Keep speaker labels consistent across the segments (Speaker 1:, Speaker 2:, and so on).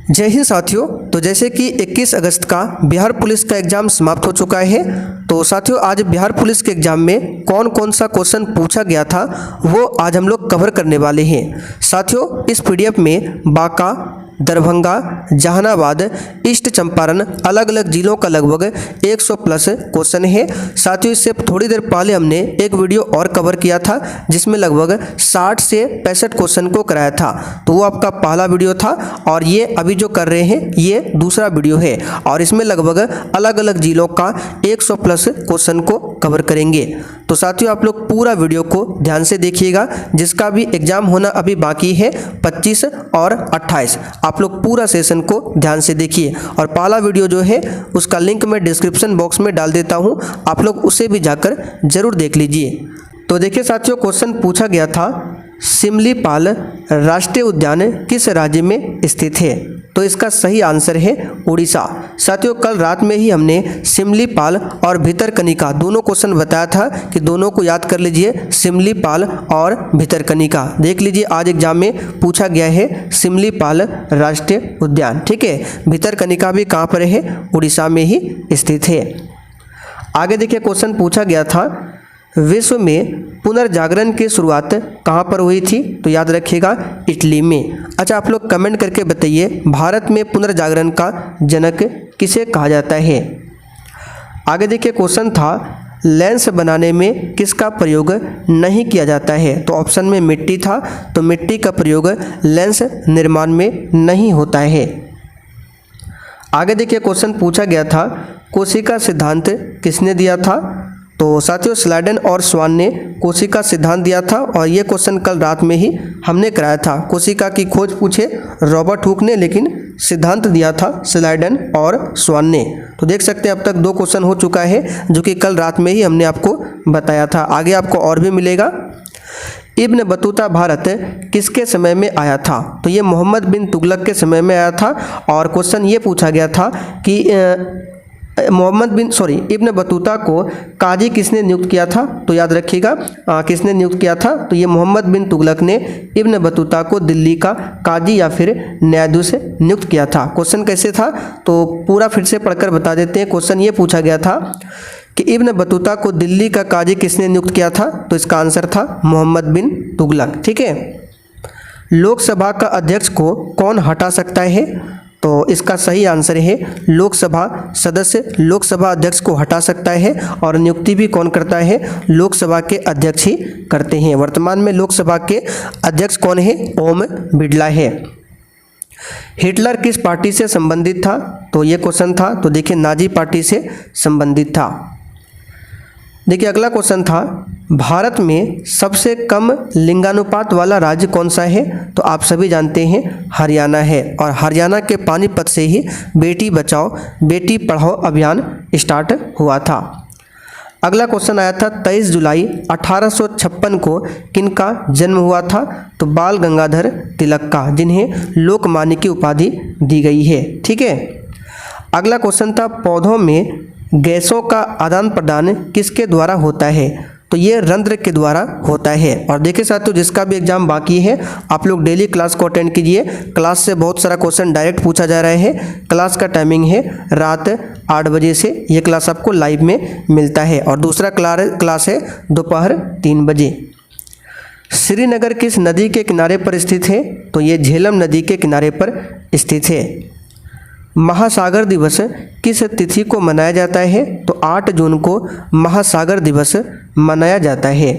Speaker 1: जय हिंद साथियों। तो जैसे कि 21 अगस्त का बिहार पुलिस का एग्ज़ाम समाप्त हो चुका है, तो साथियों आज बिहार पुलिस के एग्ज़ाम में कौन कौन सा क्वेश्चन पूछा गया था वो आज हम लोग कवर करने वाले हैं। साथियों इस पीडीएफ में बांका, दरभंगा, जहानाबाद, ईस्ट चंपारण अलग अलग जिलों का लगभग 100 प्लस क्वेश्चन है। साथियों इससे थोड़ी देर पहले हमने एक वीडियो और कवर किया था जिसमें लगभग 60 से 65 क्वेश्चन को कराया था, तो वो आपका पहला वीडियो था और ये अभी जो कर रहे हैं ये दूसरा वीडियो है और इसमें लगभग अलग अलग जिलों का 100 प्लस क्वेश्चन को कवर करेंगे। तो साथियों आप लोग पूरा वीडियो को ध्यान से देखिएगा, जिसका भी एग्जाम होना अभी बाकी है 25 और 28। आप लोग पूरा सेशन को ध्यान से देखिए और पहला वीडियो जो है उसका लिंक मैं डिस्क्रिप्शन बॉक्स में डाल देता हूं, आप लोग उसे भी जाकर जरूर देख लीजिए। तो देखिए साथियों क्वेश्चन पूछा गया था, सिमलीपाल राष्ट्रीय उद्यान किस राज्य में स्थित है? तो इसका सही आंसर है उड़ीसा। साथियों कल रात में ही हमने सिमलीपाल और भितरकनिका दोनों क्वेश्चन बताया था कि दोनों को याद कर लीजिए, सिमलीपाल और भितरकनिका। देख लीजिए आज एग्जाम में पूछा गया है सिमलीपाल राष्ट्रीय उद्यान, ठीक है। भितरकनिका भी कहाँ पर है? उड़ीसा में ही स्थित है। आगे देखिए क्वेश्चन पूछा गया था, विश्व में पुनर्जागरण की शुरुआत कहाँ पर हुई थी? तो याद रखिएगा इटली में। अच्छा आप लोग कमेंट करके बताइए भारत में पुनर्जागरण का जनक किसे कहा जाता है? आगे देखिए क्वेश्चन था, लेंस बनाने में किसका प्रयोग नहीं किया जाता है? तो ऑप्शन में मिट्टी था, तो मिट्टी का प्रयोग लेंस निर्माण में नहीं होता है। आगे देखिए क्वेश्चन पूछा गया था, कोशिका सिद्धांत किसने दिया था? तो साथियों स्लाइडन और स्वान ने कोशिका सिद्धांत दिया था और ये क्वेश्चन कल रात में ही हमने कराया था। कोशिका की खोज पूछे रॉबर्ट हुक ने, लेकिन सिद्धांत दिया था स्लाइडन और स्वान ने। तो देख सकते हैं अब तक 2 क्वेश्चन हो चुका है जो कि कल रात में ही हमने आपको बताया था। आगे आपको और भी मिलेगा। इब्न बतूता भारत किसके समय में आया था? तो ये मोहम्मद बिन तुगलक के समय में आया था और क्वेश्चन ये पूछा गया था कि इब्न बतूता को काजी किसने नियुक्त किया था? तो याद रखिएगा किसने नियुक्त किया था? तो ये मोहम्मद बिन तुगलक ने इब्न बतूता को दिल्ली का काजी या फिर न्यायाधीश नियुक्त किया था। क्वेश्चन कैसे था तो पूरा फिर से पढ़कर बता देते हैं। क्वेश्चन ये पूछा गया था कि इब्न बतूता को दिल्ली का काजी किसने नियुक्त किया था? तो इसका आंसर था मोहम्मद बिन तुगलक, ठीक है। लोकसभा का अध्यक्ष को कौन हटा सकता है? तो इसका सही आंसर है लोकसभा सदस्य लोकसभा अध्यक्ष को हटा सकता है और नियुक्ति भी कौन करता है? लोकसभा के अध्यक्ष ही करते हैं। वर्तमान में लोकसभा के अध्यक्ष कौन है? ओम बिड़ला है। हिटलर किस पार्टी से संबंधित था? तो ये क्वेश्चन था, तो देखिए नाजी पार्टी से संबंधित था। देखिए अगला क्वेश्चन था, भारत में सबसे कम लिंगानुपात वाला राज्य कौन सा है? तो आप सभी जानते हैं हरियाणा है और हरियाणा के पानीपत से ही बेटी बचाओ बेटी पढ़ाओ अभियान स्टार्ट हुआ था। अगला क्वेश्चन आया था, 23 जुलाई 1856 को किनका जन्म हुआ था? तो बाल गंगाधर तिलक का, जिन्हें लोकमान्य की उपाधि दी गई है, ठीक है। अगला क्वेश्चन था, पौधों में गैसों का आदान प्रदान किसके द्वारा होता है? तो ये रंध्र के द्वारा होता है। और देखिए साथियों जिसका भी एग्जाम बाकी है आप लोग डेली क्लास को अटेंड कीजिए। क्लास से बहुत सारा क्वेश्चन डायरेक्ट पूछा जा रहा है। क्लास का टाइमिंग है रात 8 बजे से, ये क्लास आपको लाइव में मिलता है और दूसरा क्लास है दोपहर 3 बजे। श्रीनगर किस नदी के किनारे पर स्थित है? तो ये झेलम नदी के किनारे पर स्थित है। महासागर दिवस किस तिथि को मनाया जाता है? तो 8 जून को महासागर दिवस मनाया जाता है।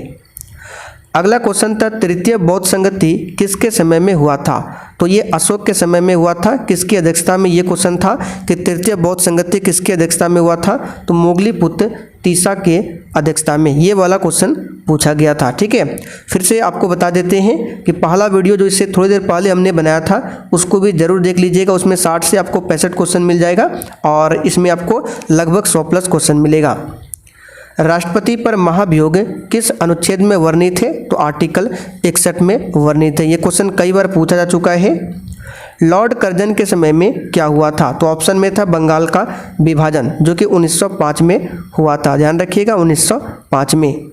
Speaker 1: अगला क्वेश्चन था, तृतीय बौद्ध संगति किसके समय में हुआ था? तो ये अशोक के समय में हुआ था। किसकी अध्यक्षता में? ये क्वेश्चन था कि तृतीय बौद्ध संगति किसकी अध्यक्षता में हुआ था? तो मोगलीपुत्र तीसा के अध्यक्षता में ये वाला क्वेश्चन पूछा गया था, ठीक है। फिर से आपको बता देते हैं कि पहला वीडियो जो इससे थोड़ी देर पहले हमने बनाया था उसको भी जरूर देख लीजिएगा। उसमें 60 से आपको 65 क्वेश्चन मिल जाएगा और इसमें आपको लगभग 100 प्लस क्वेश्चन मिलेगा। राष्ट्रपति पर महाभियोग किस अनुच्छेद में वर्णित है? तो आर्टिकल 61 में वर्णित है। ये क्वेश्चन कई बार पूछा जा चुका है। लॉर्ड कर्जन के समय में क्या हुआ था? तो ऑप्शन में था बंगाल का विभाजन, जो कि 1905 में हुआ था। ध्यान रखिएगा 1905 में।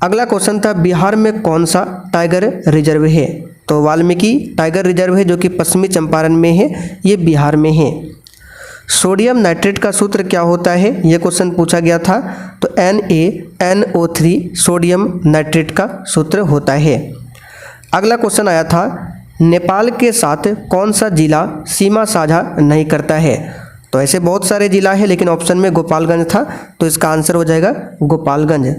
Speaker 1: अगला क्वेश्चन था, बिहार में कौन सा टाइगर रिजर्व है? तो वाल्मीकि टाइगर रिजर्व है जो कि पश्चिमी चंपारण में है, ये बिहार में है। सोडियम नाइट्रेट का सूत्र क्या होता है, ये क्वेश्चन पूछा गया था। तो NaNO3 सोडियम नाइट्रेट का सूत्र होता है। अगला क्वेश्चन आया था, नेपाल के साथ कौन सा जिला सीमा साझा नहीं करता है। तो ऐसे बहुत सारे जिला है, लेकिन ऑप्शन में गोपालगंज था, तो इसका आंसर हो जाएगा गोपालगंज।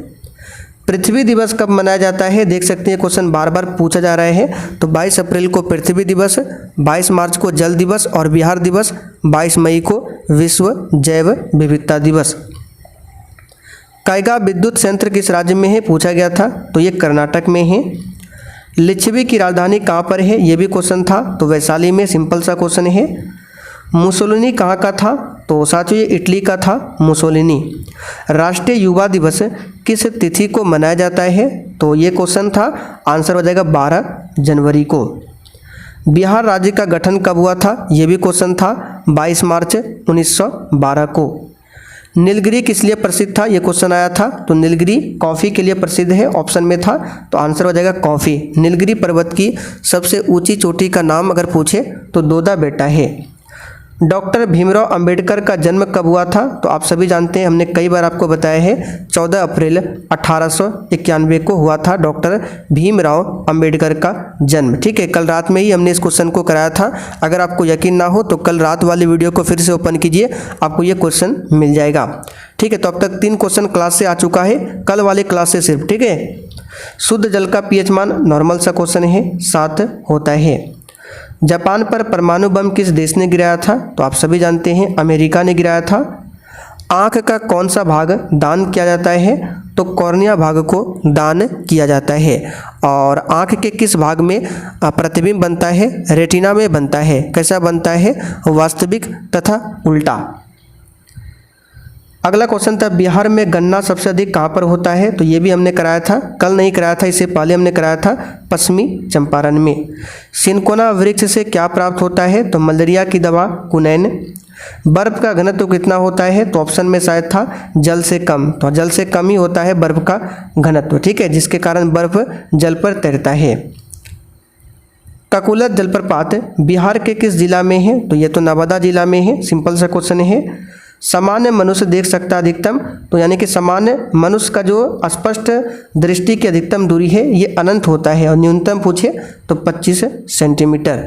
Speaker 1: पृथ्वी दिवस कब मनाया जाता है, देख सकते हैं क्वेश्चन बार बार पूछा जा रहा है। तो 22 अप्रैल को पृथ्वी दिवस, 22 मार्च को जल दिवस और बिहार दिवस, 22 मई को विश्व जैव विविधता दिवस। कायगा विद्युत संयंत्र किस राज्य में है, पूछा गया था, तो ये कर्नाटक में है। लिच्छवी की राजधानी कहाँ पर है, ये भी क्वेश्चन था, तो वैशाली में, सिंपल सा क्वेश्चन है। मुसोलिनी कहाँ का था, तो साथियों ये इटली का था मुसोलिनी। राष्ट्रीय युवा दिवस किस तिथि को मनाया जाता है, तो ये क्वेश्चन था, आंसर हो जाएगा 12 जनवरी को। बिहार राज्य का गठन कब हुआ था, ये भी क्वेश्चन था, 22 मार्च 1912 को। नीलगिरी किस लिए प्रसिद्ध था, ये क्वेश्चन आया था। तो नीलगिरी कॉफ़ी के लिए प्रसिद्ध है, ऑप्शन में था, तो आंसर हो जाएगा कॉफ़ी। नीलगिरी पर्वत की सबसे ऊंची चोटी का नाम अगर पूछे तो दोदा बेटा है। डॉक्टर भीमराव अंबेडकर का जन्म कब हुआ था, तो आप सभी जानते हैं, हमने कई बार आपको बताया है, 14 अप्रैल 1891 को हुआ था डॉक्टर भीमराव अंबेडकर का जन्म। ठीक है, कल रात में ही हमने इस क्वेश्चन को कराया था। अगर आपको यकीन ना हो तो कल रात वाली वीडियो को फिर से ओपन कीजिए, आपको ये क्वेश्चन मिल जाएगा। ठीक है, तो अब तक 3 क्वेश्चन क्लास से आ चुका है, कल वाले क्लास से सिर्फ। ठीक है, शुद्ध जल का पीएच मान नॉर्मल सा क्वेश्चन है, 7 होता है। जापान पर परमाणु बम किस देश ने गिराया था, तो आप सभी जानते हैं अमेरिका ने गिराया था। आँख का कौन सा भाग दान किया जाता है, तो कॉर्निया भाग को दान किया जाता है। और आँख के किस भाग में प्रतिबिंब बनता है, रेटिना में बनता है। कैसा बनता है, वास्तविक तथा उल्टा। अगला क्वेश्चन था, बिहार में गन्ना सबसे अधिक कहाँ पर होता है, तो ये भी हमने कराया था, कल नहीं कराया था, इससे पहले हमने कराया था पश्चिमी चंपारण में। सिनकोना वृक्ष से क्या प्राप्त होता है, तो मलेरिया की दवा कुनैन। बर्फ का घनत्व कितना होता है, तो ऑप्शन में शायद था जल से कम, तो जल से कम ही होता है बर्फ का घनत्व। ठीक है, जिसके कारण बर्फ जल पर तैरता है। ककुलत जलप्रपात बिहार के किस जिला में है, तो ये तो नवादा जिला में है, सिंपल सा क्वेश्चन है। सामान्य मनुष्य देख सकता अधिकतम, तो यानी कि सामान्य मनुष्य का जो स्पष्ट दृष्टि की अधिकतम दूरी है ये अनंत होता है, और न्यूनतम पूछे तो 25 सेंटीमीटर।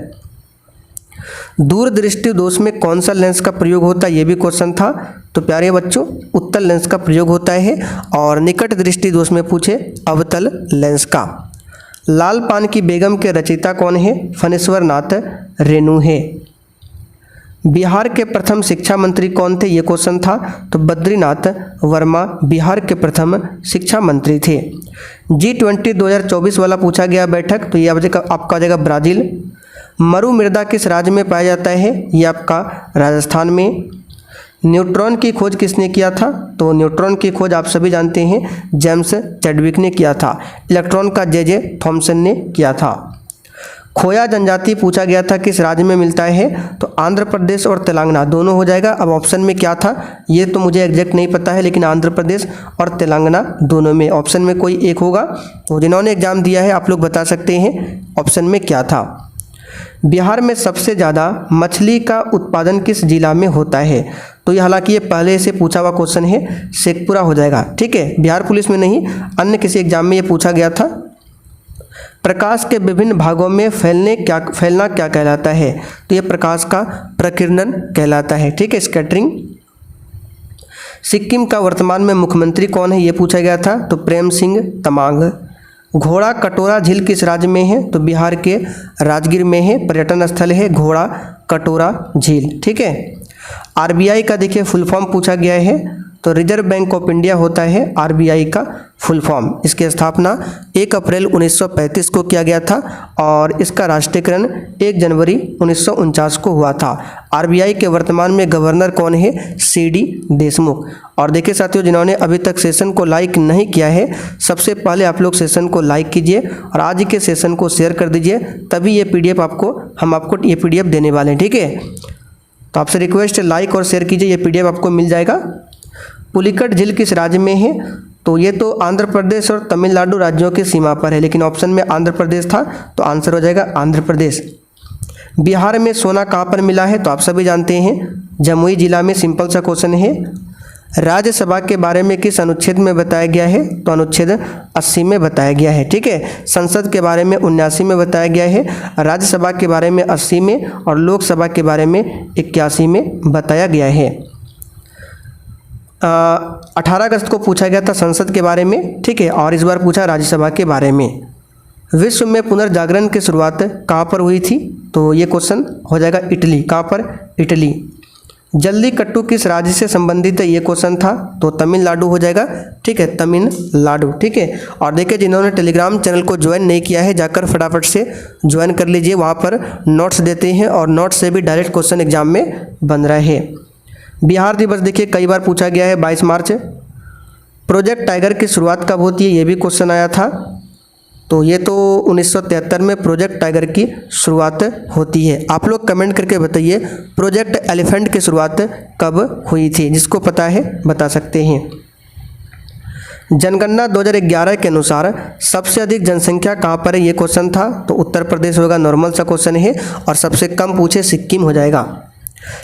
Speaker 1: दूरदृष्टि दोष में कौन सा लेंस का प्रयोग होता है, ये भी क्वेश्चन था। तो प्यारे बच्चों, उत्तल लेंस का प्रयोग होता है। और निकट दृष्टि दोष में पूछे अवतल लेंस का। लाल पान की बेगम के रचयिता कौन है, फणेश्वर नाथ रेणु है। बिहार के प्रथम शिक्षा मंत्री कौन थे, ये क्वेश्चन था। तो बद्रीनाथ वर्मा बिहार के प्रथम शिक्षा मंत्री थे। G20 2024 वाला पूछा गया बैठक, तो ये आपका आ जाएगा ब्राज़ील। मरु मृदा किस राज्य में पाया जाता है, ये आपका राजस्थान में। न्यूट्रॉन की खोज किसने किया था, तो न्यूट्रॉन की खोज आप सभी जानते हैं जेम्स चैडविक ने किया था। इलेक्ट्रॉन का जे थॉमसन ने किया था। खोया जनजाति पूछा गया था किस राज्य में मिलता है, तो आंध्र प्रदेश और तेलंगाना दोनों हो जाएगा। अब ऑप्शन में क्या था ये तो मुझे एग्जैक्ट नहीं पता है, लेकिन आंध्र प्रदेश और तेलंगाना दोनों में ऑप्शन में कोई एक होगा। तो जिन्होंने एग्जाम दिया है आप लोग बता सकते हैं ऑप्शन में क्या था। बिहार में सबसे ज़्यादा मछली का उत्पादन किस जिला में होता है, तो ये हालांकि ये पहले से पूछा हुआ क्वेश्चन है, शेखपुरा हो जाएगा। ठीक है, बिहार पुलिस में नहीं, अन्य किसी एग्जाम में ये पूछा गया था। प्रकाश के विभिन्न भागों में फैलना क्या कहलाता है, तो ये प्रकाश का प्रकीर्णन कहलाता है। ठीक है, स्कैटरिंग। सिक्किम का वर्तमान में मुख्यमंत्री कौन है, ये पूछा गया था। तो प्रेम सिंह तमांग। घोड़ा कटोरा झील किस राज्य में है, तो बिहार के राजगीर में है, पर्यटन स्थल है घोड़ा कटोरा झील। ठीक है, आरबीआई का देखिए फुल फॉर्म पूछा गया है, तो रिजर्व बैंक ऑफ इंडिया होता है आरबीआई का फुल फॉर्म। इसकी स्थापना 1 अप्रैल 1935 को किया गया था और इसका राष्ट्रीयकरण 1 जनवरी 1949 को हुआ था। आरबीआई के वर्तमान में गवर्नर कौन है, सीडी देशमुख। और देखिए साथियों, जिन्होंने अभी तक सेशन को लाइक नहीं किया है, सबसे पहले आप लोग सेशन को लाइक कीजिए और आज के सेशन को शेयर कर दीजिए, तभी ये पीडीएफ हम आपको ये पीडीएफ देने वाले हैं। ठीक है, तो आपसे रिक्वेस्ट है लाइक और शेयर कीजिए, ये पीडीएफ आपको मिल जाएगा। पुलिकट झील किस राज्य में है, तो ये तो आंध्र प्रदेश और तमिलनाडु राज्यों की सीमा पर है, लेकिन ऑप्शन में आंध्र प्रदेश था, तो आंसर हो जाएगा आंध्र प्रदेश। बिहार में सोना कहाँ पर मिला है? तो आप सभी जानते हैं जमुई जिला में। सिंपल सा क्वेश्चन है। राज्यसभा के बारे में किस अनुच्छेद में बताया गया है? तो अनुच्छेद 80 में बताया गया है। ठीक है, संसद के बारे में 79 में बताया गया है, राज्यसभा के बारे में 80 में और लोकसभा के बारे में 81 में बताया गया है। 18 अगस्त को पूछा गया था संसद के बारे में। ठीक है, और इस बार पूछा राज्यसभा के बारे में। विश्व में पुनर्जागरण की शुरुआत कहाँ पर हुई थी? तो ये क्वेश्चन हो जाएगा इटली। कहाँ पर? इटली। जल्लीकट्टू किस राज्य से संबंधित है? ये क्वेश्चन था, तो तमिलनाडु हो जाएगा। ठीक है, तमिलनाडु। ठीक है, और देखिए जिन्होंने टेलीग्राम चैनल को ज्वाइन नहीं किया है जाकर फटाफट से ज्वाइन कर लीजिए, वहाँ पर नोट्स देते हैं और नोट्स से भी डायरेक्ट क्वेश्चन एग्जाम में बन रहा है। बिहार दिवस देखिए कई बार पूछा गया है, 22 मार्च। प्रोजेक्ट टाइगर की शुरुआत कब होती है? ये भी क्वेश्चन आया था, तो ये तो 1973 में प्रोजेक्ट टाइगर की शुरुआत होती है। आप लोग कमेंट करके बताइए प्रोजेक्ट एलिफेंट की शुरुआत कब हुई थी? जिसको पता है बता सकते हैं। जनगणना 2011 के अनुसार सबसे अधिक जनसंख्या कहाँ पर है? ये क्वेश्चन था, तो उत्तर प्रदेश होगा। नॉर्मल सा क्वेश्चन है। और सबसे कम पूछे सिक्किम हो जाएगा।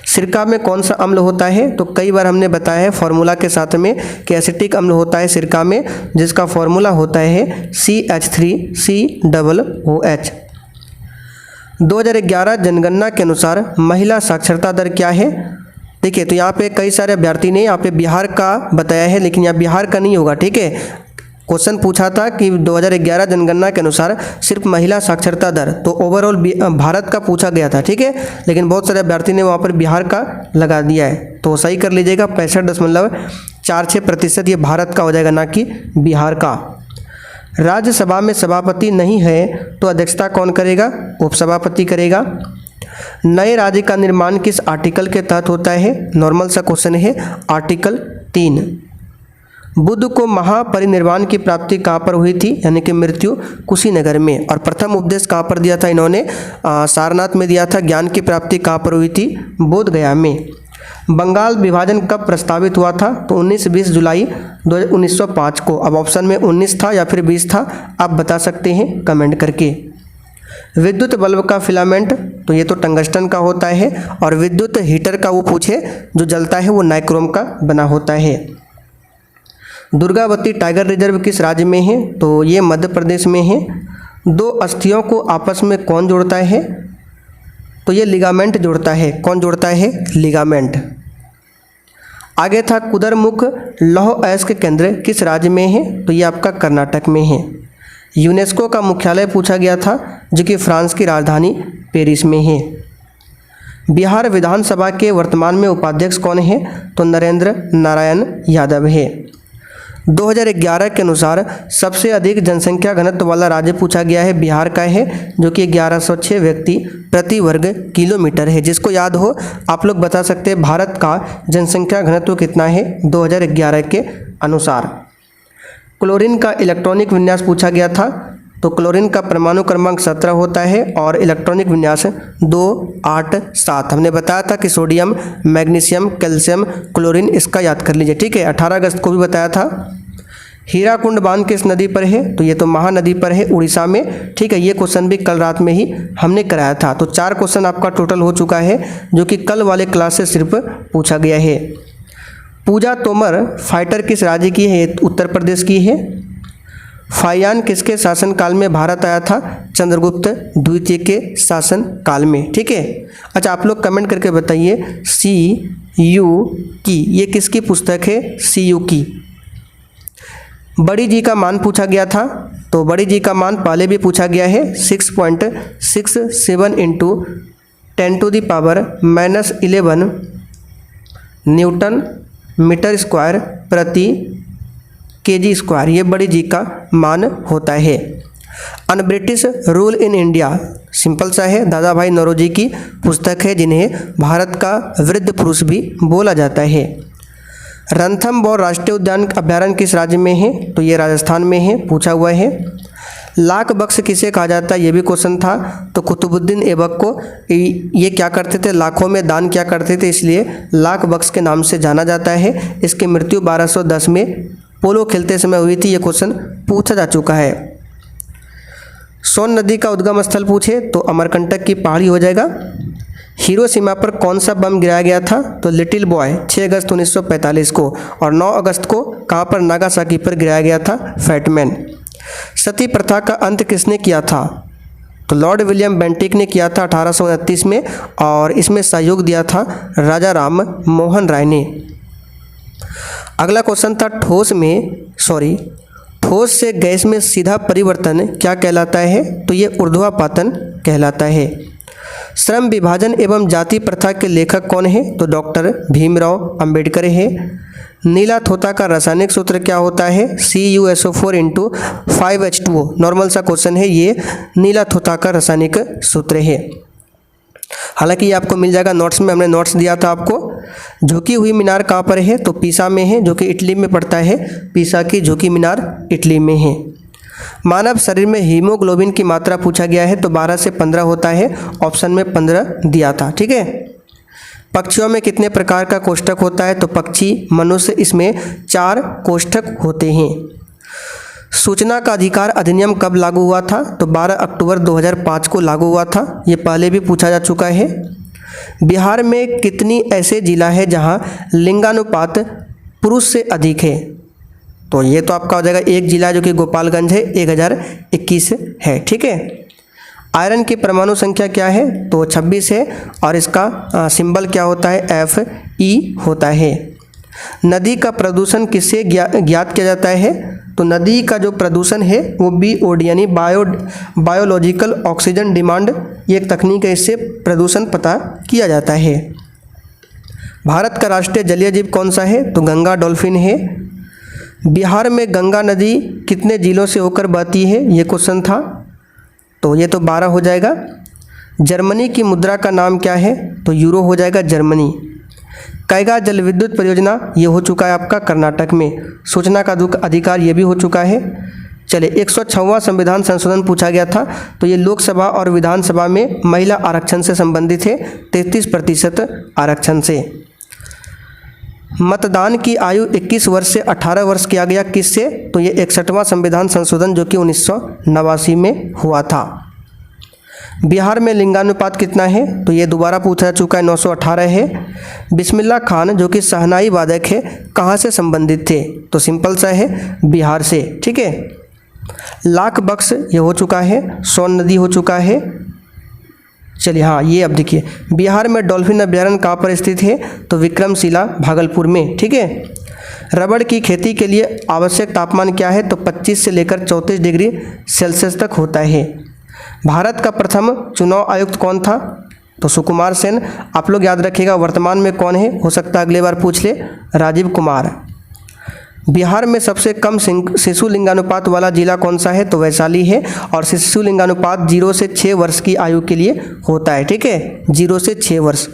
Speaker 1: सिरका में कौन सा अम्ल होता है? तो कई बार हमने बताया है फॉर्मूला के साथ में कि एसिटिक अम्ल होता है सिरका में, जिसका फॉर्मूला होता है CH3COOH। 2011 जनगणना के अनुसार महिला साक्षरता दर क्या है? देखिए, तो यहाँ पे कई सारे अभ्यर्थी ने यहाँ पे बिहार का बताया है, लेकिन यहाँ बिहार का नहीं होगा। ठीक है, क्वेश्चन पूछा था कि 2011 जनगणना के अनुसार सिर्फ महिला साक्षरता दर, तो ओवरऑल भारत का पूछा गया था। ठीक है, लेकिन बहुत सारे अभ्यर्थी ने वहाँ पर बिहार का लगा दिया है, तो सही कर लीजिएगा। 65.46% ये भारत का हो जाएगा, ना कि बिहार का। राज्यसभा में सभापति नहीं है तो अध्यक्षता कौन करेगा? उपसभापति करेगा। नए राज्य का निर्माण किस आर्टिकल के तहत होता है? नॉर्मल सा क्वेश्चन है, आर्टिकल 3। बुद्ध को महापरिनिर्वाण की प्राप्ति कहाँ पर हुई थी? यानी कि मृत्यु कुशीनगर में। और प्रथम उपदेश कहाँ पर दिया था इन्होंने? सारनाथ में दिया था। ज्ञान की प्राप्ति कहाँ पर हुई थी? बोध गया में। बंगाल विभाजन कब प्रस्तावित हुआ था? तो 19-20 जुलाई 1905 को। अब ऑप्शन में 19 था या फिर 20 था, आप बता सकते हैं कमेंट करके। विद्युत बल्ब का फिलामेंट, तो ये तो टंगस्टन का होता है। और विद्युत हीटर का वो पूछे जो जलता है, वो नाइक्रोम का बना होता है। दुर्गावती टाइगर रिजर्व किस राज्य में है? तो ये मध्य प्रदेश में है। दो अस्थियों को आपस में कौन जोड़ता है? तो ये लिगामेंट जोड़ता है। कौन जोड़ता है? लिगामेंट। आगे था कुदरमुख लौह अयस्क केंद्र किस राज्य में है? तो ये आपका कर्नाटक में है। यूनेस्को का मुख्यालय पूछा गया था, जो कि फ्रांस की राजधानी पेरिस में है। बिहार विधानसभा के वर्तमान में उपाध्यक्ष कौन है? तो नरेंद्र नारायण यादव है। 2011 के अनुसार सबसे अधिक जनसंख्या घनत्व वाला राज्य पूछा गया है, बिहार का है, जो कि 1106 व्यक्ति प्रति वर्ग किलोमीटर है। जिसको याद हो आप लोग बता सकते हैं भारत का जनसंख्या घनत्व कितना है 2011 के अनुसार। क्लोरीन का इलेक्ट्रॉनिक विन्यास पूछा गया था, तो क्लोरीन का परमाणु क्रमांक 17 होता है और इलेक्ट्रॉनिक विन्यास 287। हमने बताया था कि सोडियम, मैग्नीशियम, कैल्शियम, क्लोरीन, इसका याद कर लीजिए। ठीक है, 18 अगस्त को भी बताया था। हीराकुंड बांध किस नदी पर है? तो ये तो महानदी पर है, उड़ीसा में। ठीक है, ये क्वेश्चन भी कल रात में ही हमने कराया था। तो 4 क्वेश्चन आपका टोटल हो चुका है, जो कि कल वाले क्लास से सिर्फ पूछा गया है। पूजा तोमर फाइटर किस राज्य की है? उत्तर प्रदेश की है। फाइयान किसके शासनकाल में भारत आया था? चंद्रगुप्त द्वितीय के शासनकाल में। ठीक है, अच्छा आप लोग कमेंट करके बताइए CU की, ये किसकी पुस्तक है? CU की। बड़ी जी का मान पूछा गया था, तो बड़ी जी का मान पहले भी पूछा गया है, 6.67 × 10⁻⁻11 न्यूटन मीटर स्क्वायर प्रति kg², ये बड़ी जी का मान होता है। Un British rule in India simple सा है, दादा भाई नौरोजी की पुस्तक है, जिन्हें भारत का वृद्ध पुरुष भी बोला जाता है। रणथंबोर राष्ट्रीय उद्यान अभ्यारण्य किस राज्य में है? तो ये राजस्थान में है, पूछा हुआ है। लाख बख्श किसे कहा जाता है? ये भी क्वेश्चन था। तो कुतुबुद्दीन ऐबक को ये क्या करते थे? लाखों में दान क्या करते थे, इसलिए लाख बख्श के नाम से जाना जाता है। इसकी मृत्यु 1210 में पोलो खेलते समय हुई थी, ये क्वेश्चन पूछा जा चुका है। सोन नदी का उद्गम स्थल पूछे तो अमरकंटक की पहाड़ी हो जाएगा। हिरोशिमा पर कौन सा बम गिराया गया था? तो लिटिल बॉय 6 अगस्त 1945 को। और 9 अगस्त को कहाँ पर? नागासाकी पर गिराया गया था, फैटमैन। सती प्रथा का अंत किसने किया था? तो लॉर्ड विलियम बेंटिक ने किया था 1829 में, और इसमें सहयोग दिया था राजा राम मोहन राय ने। अगला क्वेश्चन था ठोस से गैस में सीधा परिवर्तन क्या कहलाता है? तो ये ऊर्ध्वापातन कहलाता है। श्रम विभाजन एवं जाति प्रथा के लेखक कौन है? तो डॉक्टर भीमराव अंबेडकर है। नीला थोथा का रासायनिक सूत्र क्या होता है? CuSO4 × 5H2O। नॉर्मल सा क्वेश्चन है ये, नीला थोथा का रासायनिक सूत्र है। हालांकि ये आपको मिल जाएगा नोट्स में, हमने नोट्स दिया था आपको। झुकी हुई मीनार कहाँ पर है? तो पीसा में है, जो कि इटली में पड़ता है। पीसा की झुकी मीनार इटली में है। मानव शरीर में हीमोग्लोबिन की मात्रा पूछा गया है, तो 12 से 15 होता है। ऑप्शन में 15 दिया था, ठीक है। पक्षियों में कितने प्रकार का कोष्ठक होता है? तो पक्षी, मनुष्य, इसमें 4 कोष्ठक होते हैं। सूचना का अधिकार अधिनियम कब लागू हुआ था? तो 12 अक्टूबर 2005 को लागू हुआ था। ये पहले भी पूछा जा चुका है। बिहार में कितनी ऐसे जिला है जहां लिंगानुपात पुरुष से अधिक है? तो ये तो आपका हो जाएगा एक जिला, जो कि गोपालगंज है, 1021 है, ठीक है। आयरन की परमाणु संख्या क्या है? तो 26 है, और इसका सिंबल क्या होता है? Fe होता है। नदी का प्रदूषण किससे ज्ञात किया जाता है? तो नदी का जो प्रदूषण है वो BOD यानी बायोलॉजिकल ऑक्सीजन डिमांड, ये एक तकनीक है, इससे प्रदूषण पता किया जाता है। भारत का राष्ट्रीय जलीय जीव कौन सा है? तो गंगा डॉल्फिन है। बिहार में गंगा नदी कितने जिलों से होकर बहती है? ये क्वेश्चन था, तो ये तो 12 हो जाएगा। जर्मनी की मुद्रा का नाम क्या है? तो यूरो हो जाएगा, जर्मनी। कैगा जल विद्युत परियोजना, ये हो चुका है आपका कर्नाटक में। सूचना का अधिकार ये भी हो चुका है। चलिए, 106वां संविधान संशोधन पूछा गया था, तो ये लोकसभा और विधानसभा में महिला आरक्षण से संबंधित है, 33% आरक्षण से। मतदान की आयु 21 वर्ष से 18 वर्ष किया गया, किससे? तो ये 61वां संविधान संशोधन, जो कि 1989 में हुआ था। बिहार में लिंगानुपात कितना है? तो ये दोबारा पूछा जा चुका है, 918 है। बिस्मिल्लाह खान जो कि शहनाई वादक है, कहाँ से संबंधित थे? तो सिंपल सा है, बिहार से, ठीक है। लाख बक्स ये हो चुका है, सोन नदी हो चुका है। चलिए हाँ, ये अब देखिए, बिहार में डॉल्फिन अभ्यारण्य कहाँ पर स्थित है? तो विक्रमशिला भागलपुर में, ठीक है। रबड़ की खेती के लिए आवश्यक तापमान क्या है? तो 25 से लेकर 34 डिग्री सेल्सियस तक होता है। भारत का प्रथम चुनाव आयुक्त कौन था? तो सुकुमार सेन। आप लोग याद रखिएगा, वर्तमान में कौन है? हो सकता है अगले बार पूछ ले, राजीव कुमार। बिहार में सबसे कम शिशु लिंगानुपात वाला जिला कौन सा है? तो वैशाली है, और शिशु लिंगानुपात 0 से 6 वर्ष की आयु के लिए होता है, ठीक है, 0 से 6 वर्ष।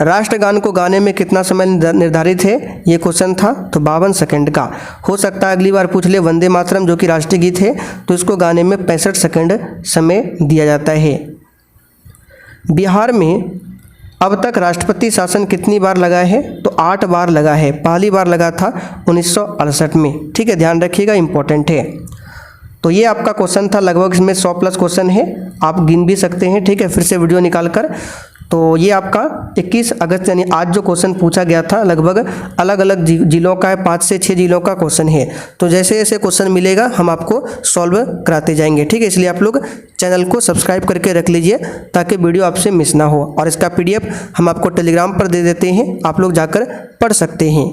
Speaker 1: राष्ट्रगान को गाने में कितना समय निर्धारित है? ये क्वेश्चन था, तो 52 सेकंड का। हो सकता है अगली बार पूछ ले, वंदे मातरम जो कि राष्ट्रीय गीत है, तो इसको गाने में 65 सेकंड समय दिया जाता है। बिहार में अब तक राष्ट्रपति शासन कितनी बार लगा है? तो 8 बार लगा है। पहली बार लगा था 1968 में, ठीक है, ध्यान रखिएगा, इंपॉर्टेंट है। तो ये आपका क्वेश्चन था, लगभग इसमें 100+ क्वेश्चन है, आप गिन भी सकते हैं, ठीक है, फिर से वीडियो निकाल कर। तो ये आपका 21 अगस्त यानी आज जो क्वेश्चन पूछा गया था, लगभग अलग अलग जिलों का है, 5 से 6 जिलों का क्वेश्चन है। तो जैसे जैसे क्वेश्चन मिलेगा हम आपको सॉल्व कराते जाएंगे, ठीक है। इसलिए आप लोग चैनल को सब्सक्राइब करके रख लीजिए, ताकि वीडियो आपसे मिस ना हो। और इसका PDF हम आपको टेलीग्राम पर दे देते हैं, आप लोग जाकर पढ़ सकते हैं।